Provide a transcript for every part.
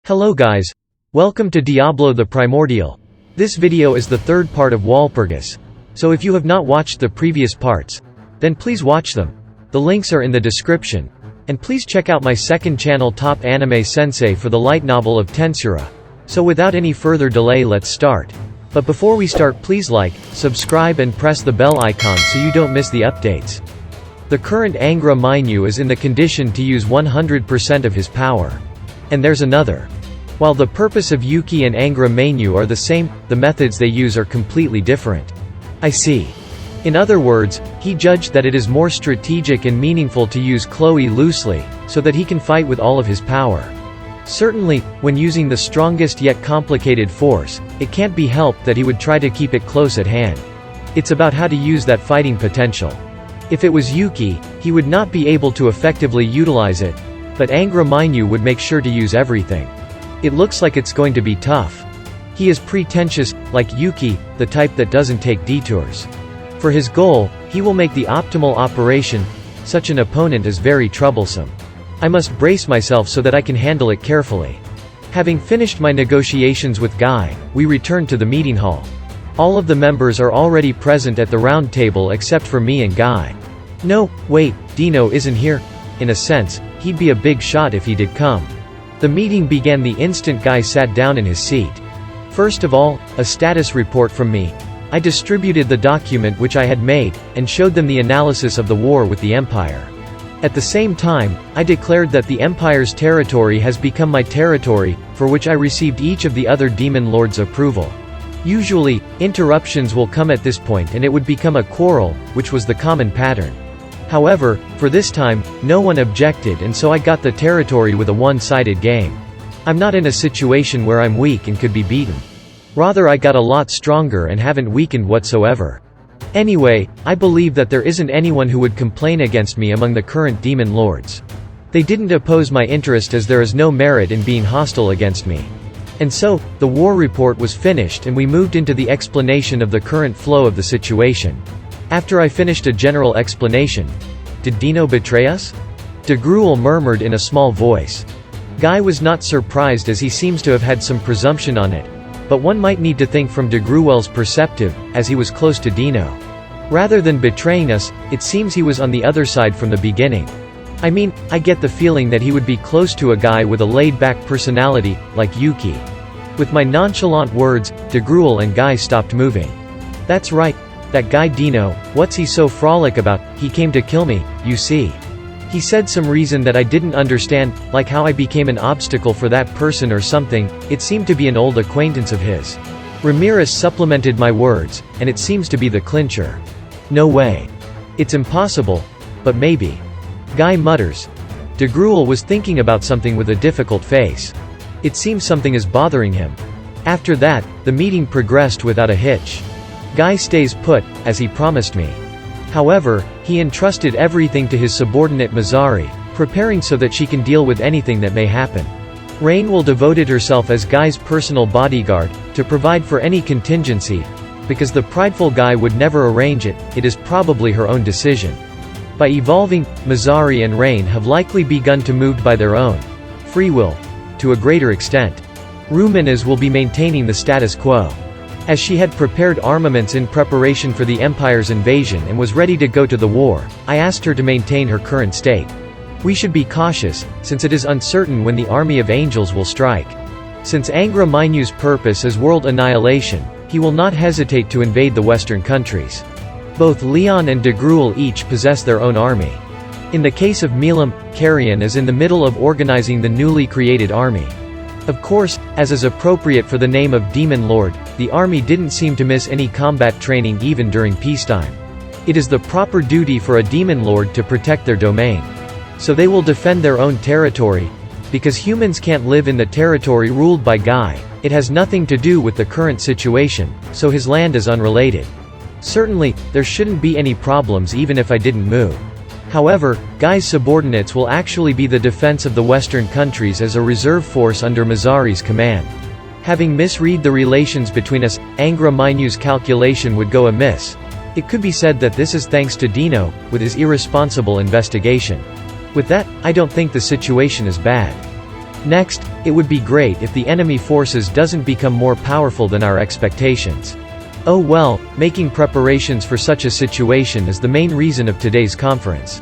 Hello guys. Welcome to Diablo the Primordial. This video is the third part of Walpurgis. So if you have not watched the previous parts, then please watch them. The links are in the description. And please check out my second channel Top Anime Sensei for the light novel of Tensei. So without any further delay, let's start. But before we start, please like, subscribe and press the bell icon so you don't miss the updates. The current Angra Mainyu is in the condition to use 100% of his power. And there's another. While the purpose of Yuki and Angra Mainyu are the same, the methods they use are completely different. I see. In other words, he judged that it is more strategic and meaningful to use Chloe loosely, so that he can fight with all of his power. Certainly, when using the strongest yet complicated force, it can't be helped that he would try to keep it close at hand. It's about how to use that fighting potential. If it was Yuki, he would not be able to effectively utilize it, but Angra Mainyu would make sure to use everything. It looks like it's going to be tough. He is pretentious, like Yuki, the type that doesn't take detours. For his goal, he will make the optimal operation. Such an opponent is very troublesome. I must brace myself so that I can handle it carefully. Having finished my negotiations with Guy, we return to the meeting hall. All of the members are already present at the round table except for me and Guy. No, wait, Dino isn't here. In a sense, he'd be a big shot if he did come. The meeting began the instant Guy sat down in his seat. First of all, a status report from me. I distributed the document which I had made, and showed them the analysis of the war with the Empire. At the same time, I declared that the Empire's territory has become my territory, for which I received each of the other demon lords' approval. Usually, interruptions will come at this point and it would become a quarrel, which was the common pattern. However, for this time, no one objected and so I got the territory with a one-sided game. I'm not in a situation where I'm weak and could be beaten. Rather, I got a lot stronger and haven't weakened whatsoever. Anyway, I believe that there isn't anyone who would complain against me among the current demon lords. They didn't oppose my interest as there is no merit in being hostile against me. And so, the war report was finished and we moved into the explanation of the current flow of the situation. After I finished a general explanation, "Did Dino betray us?" De Gruel murmured in a small voice. Guy was not surprised as he seems to have had some presumption on it. But one might need to think from de Gruel's perspective, as he was close to Dino. Rather than betraying us, it seems he was on the other side from the beginning. I mean, I get the feeling that he would be close to a guy with a laid-back personality, like Yuki. With my nonchalant words, de Gruel and Guy stopped moving. That's right. That guy Dino, what's he so frolic about? He came to kill me, you see. He said some reason that I didn't understand, like how I became an obstacle for that person or something. It seemed to be an old acquaintance of his. Ramirez supplemented my words, and it seems to be the clincher. No way. It's impossible, but maybe. Guy mutters. De Gruel was thinking about something with a difficult face. It seems something is bothering him. After that, the meeting progressed without a hitch. Guy stays put, as he promised me. However, he entrusted everything to his subordinate Mazzari, preparing so that she can deal with anything that may happen. Rain will devoted herself as Guy's personal bodyguard, to provide for any contingency. Because the prideful Guy would never arrange it, it is probably her own decision. By evolving, Mazzari and Rain have likely begun to move by their own free will, to a greater extent. Ruminez will be maintaining the status quo. As she had prepared armaments in preparation for the Empire's invasion and was ready to go to the war, I asked her to maintain her current state. We should be cautious, since it is uncertain when the army of angels will strike. Since Angra Mainyu's purpose is world annihilation, he will not hesitate to invade the Western countries. Both Leon and de Gruel each possess their own army. In the case of Milam, Carrion is in the middle of organizing the newly created army. Of course, as is appropriate for the name of Demon Lord, the army didn't seem to miss any combat training even during peacetime. It is the proper duty for a Demon Lord to protect their domain. So they will defend their own territory. Because humans can't live in the territory ruled by Guy, it has nothing to do with the current situation, so his land is unrelated. Certainly, there shouldn't be any problems even if I didn't move. However, Guy's subordinates will actually be the defense of the Western countries as a reserve force under Mazzari's command. Having misread the relations between us, Angra Mainyu's calculation would go amiss. It could be said that this is thanks to Dino, with his irresponsible investigation. With that, I don't think the situation is bad. Next, it would be great if the enemy forces doesn't become more powerful than our expectations. Oh well, making preparations for such a situation is the main reason of today's conference.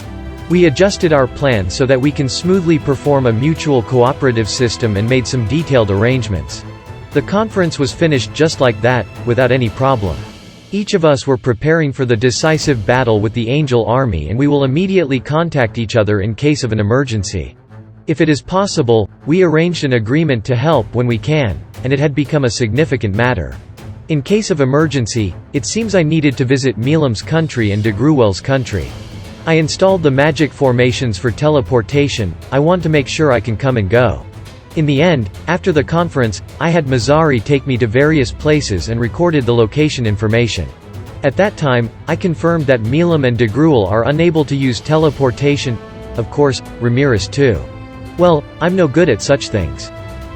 We adjusted our plan so that we can smoothly perform a mutual cooperative system and made some detailed arrangements. The conference was finished just like that, without any problem. Each of us were preparing for the decisive battle with the Angel Army, and we will immediately contact each other in case of an emergency. If it is possible, we arranged an agreement to help when we can, and it had become a significant matter. In case of emergency, it seems I needed to visit Milam's country and DeGruel's country. I installed the magic formations for teleportation. I want to make sure I can come and go. In the end, after the conference, I had Mazzari take me to various places and recorded the location information. At that time, I confirmed that Milam and DeGruel are unable to use teleportation. Of course, Ramirez too. Well, I'm no good at such things.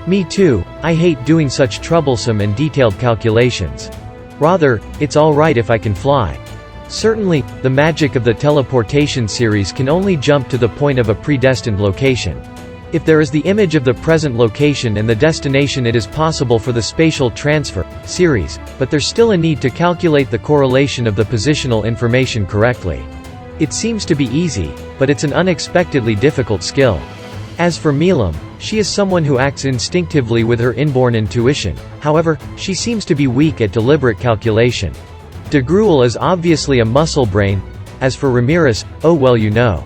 Me too, I hate doing such troublesome and detailed calculations. Rather, it's alright if I can fly. Certainly, the magic of the teleportation series can only jump to the point of a predestined location. If there is the image of the present location and the destination, it is possible for the spatial transfer series, but there's still a need to calculate the correlation of the positional information correctly. It seems to be easy, but it's an unexpectedly difficult skill. As for Milam, she is someone who acts instinctively with her inborn intuition. However, she seems to be weak at deliberate calculation. DeGruel is obviously a muscle brain. As for Ramirez, oh well, you know.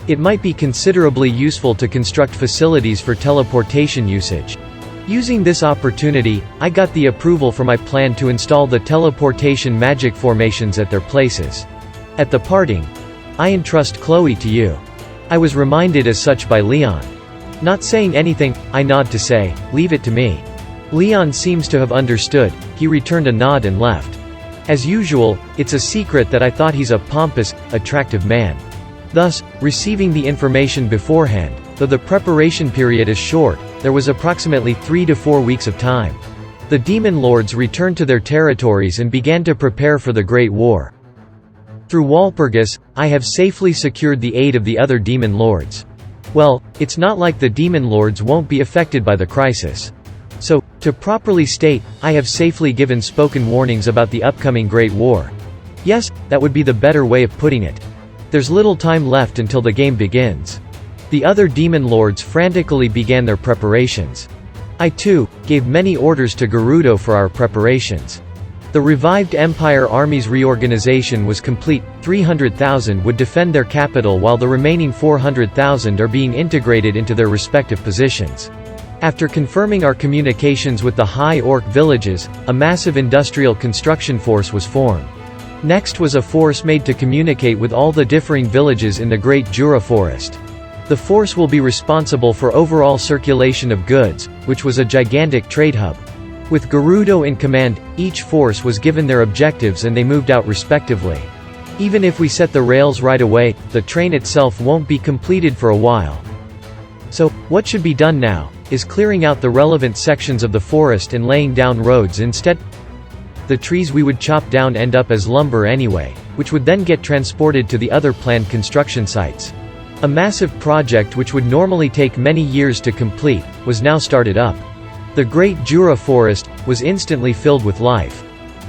It might be considerably useful to construct facilities for teleportation usage. Using this opportunity, I got the approval for my plan to install the teleportation magic formations at their places. At the parting, I entrust Chloe to you. I was reminded as such by Leon. Not saying anything, I nod to say, leave it to me. Leon seems to have understood. He returned a nod and left. As usual, it's a secret that I thought he's a pompous, attractive man. Thus, receiving the information beforehand, though the preparation period is short, there was approximately 3 to 4 weeks of time. The demon lords returned to their territories and began to prepare for the Great War. Through Walpurgis, I have safely secured the aid of the other demon lords. Well, it's not like the demon lords won't be affected by the crisis. So, to properly state, I have safely given spoken warnings about the upcoming Great War. Yes, that would be the better way of putting it. There's little time left until the game begins. The other demon lords frantically began their preparations. I too gave many orders to Gerudo for our preparations. The revived Empire Army's reorganization was complete. 300,000 would defend their capital while the remaining 400,000 are being integrated into their respective positions. After confirming our communications with the High Orc villages, a massive industrial construction force was formed. Next was a force made to communicate with all the differing villages in the Great Jura Forest. The force will be responsible for overall circulation of goods, which was a gigantic trade hub. With Gerudo in command, each force was given their objectives and they moved out respectively. Even if we set the rails right away, the train itself won't be completed for a while. So, what should be done now, is clearing out the relevant sections of the forest and laying down roads instead. The trees we would chop down end up as lumber anyway, which would then get transported to the other planned construction sites. A massive project which would normally take many years to complete, was now started up. The Great Jura Forest was instantly filled with life.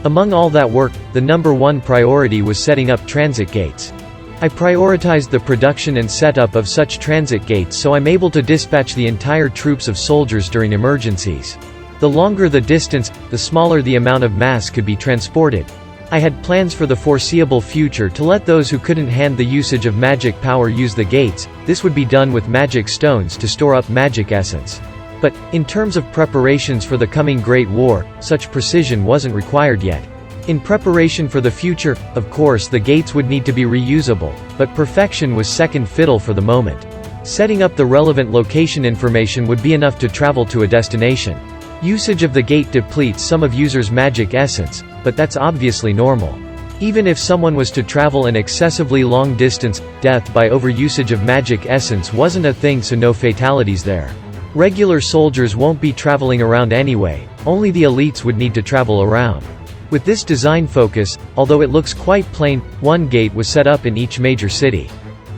Among all that work, the number one priority was setting up transit gates. I prioritized the production and setup of such transit gates so I'm able to dispatch the entire troops of soldiers during emergencies. The longer the distance, the smaller the amount of mass could be transported. I had plans for the foreseeable future to let those who couldn't hand the usage of magic power use the gates. This would be done with magic stones to store up magic essence. But, in terms of preparations for the coming Great War, such precision wasn't required yet. In preparation for the future, of course the gates would need to be reusable, but perfection was second fiddle for the moment. Setting up the relevant location information would be enough to travel to a destination. Usage of the gate depletes some of users' magic essence, but that's obviously normal. Even if someone was to travel an excessively long distance, death by overusage of magic essence wasn't a thing, so no fatalities there. Regular soldiers won't be traveling around anyway, only the elites would need to travel around. With this design focus, although it looks quite plain, one gate was set up in each major city.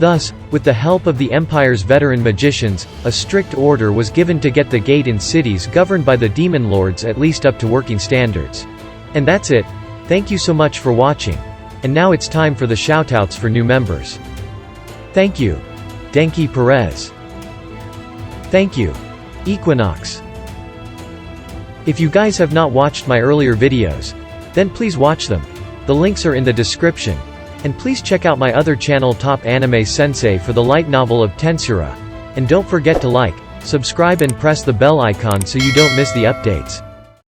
Thus, with the help of the Empire's veteran magicians, a strict order was given to get the gate in cities governed by the demon lords at least up to working standards. And that's it. Thank you so much for watching. And now it's time for the shoutouts for new members. Thank you. Denki Perez. Thank you. Equinox. If you guys have not watched my earlier videos, then please watch them. The links are in the description. And please check out my other channel Top Anime Sensei for the light novel of Tensura. And don't forget to like, subscribe and press the bell icon so you don't miss the updates.